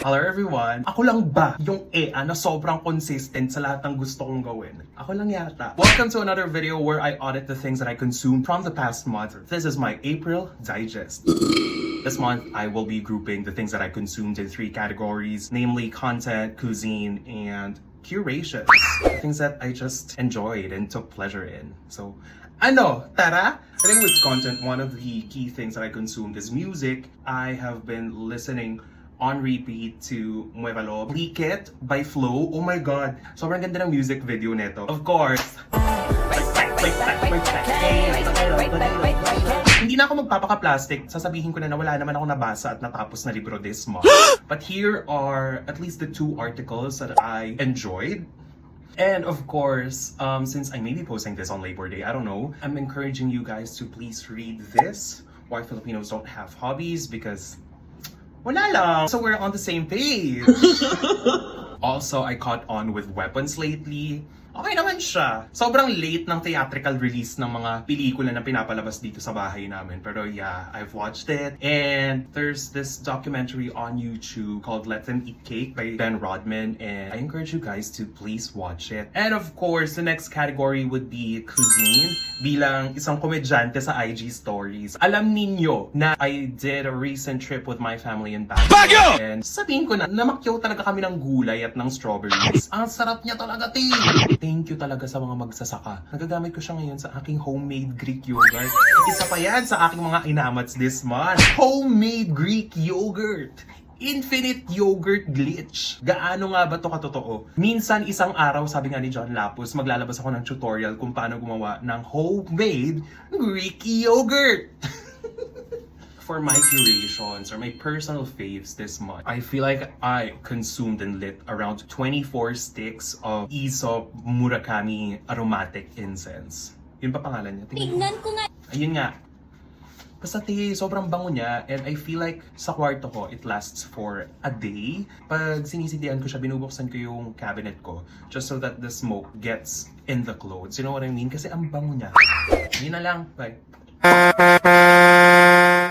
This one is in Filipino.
Hello everyone! Ako lang ba yung na sobrang consistent sa lahat ng gusto kong gawin? Ako lang yata. Welcome to another video where I audit the things that I consumed from the past month. This is my April digest. This month, I will be grouping the things that I consumed in 3 categories, namely content, cuisine, and curations. Things that I just enjoyed and took pleasure in. So, tara! I think with content, one of the key things that I consumed is music. I have been listening on repeat to Muevalo Leak It by Flow. Oh my god, sobrang ganda ng music video nito. Of course, hindi na ako magpapaka-plastic. Sasabihin ko na wala naman ako nabasa at natapos na libro this month. But here are at least the 2 articles that I enjoyed. And of course, since I may be posting this on Labor Day, I don't know, I'm encouraging you guys to please read this, Why Filipinos Don't Have Hobbies, because wala lang. So we're on the same page. Also, I caught on with Weapons lately. Okay naman siya. Sobrang late ng theatrical release ng mga pelikula na pinapalabas dito sa bahay namin. Pero yeah, I've watched it. And there's this documentary on YouTube called Let Them Eat Cake by Ben Rodman. And I encourage you guys to please watch it. And of course, the next category would be cuisine. Bilang isang komedyante sa IG stories. Alam ninyo na I did a recent trip with my family in Baguio. And sabihin ko na, namakyaw talaga kami ng gulay at ng strawberries. Ang sarap niya talaga, Thank you talaga sa mga magsasaka. Nagagamit ko siya ngayon sa aking homemade Greek yogurt. Isa pa yan sa aking mga inamats this month. Homemade Greek yogurt! Infinite yogurt glitch. Gaano nga ba to katotoo? Minsan isang araw, sabi nga ni John Lapus, maglalabas ako ng tutorial kung paano gumawa ng homemade Greek yogurt. For my curations or my personal faves this month, I feel like I consumed and lit around 24 sticks of Aesop Murakami aromatic incense. Yun pa pangalan niya? Tignan ko nga. Ayun nga. Basta sobrang bango niya and I feel like sa kwarto ko, it lasts for a day. Pag sinisitian ko siya, binubuksan ko yung cabinet ko just so that the smoke gets in the clothes. You know what I mean? Kasi ang bango niya. Yun na lang. Bye.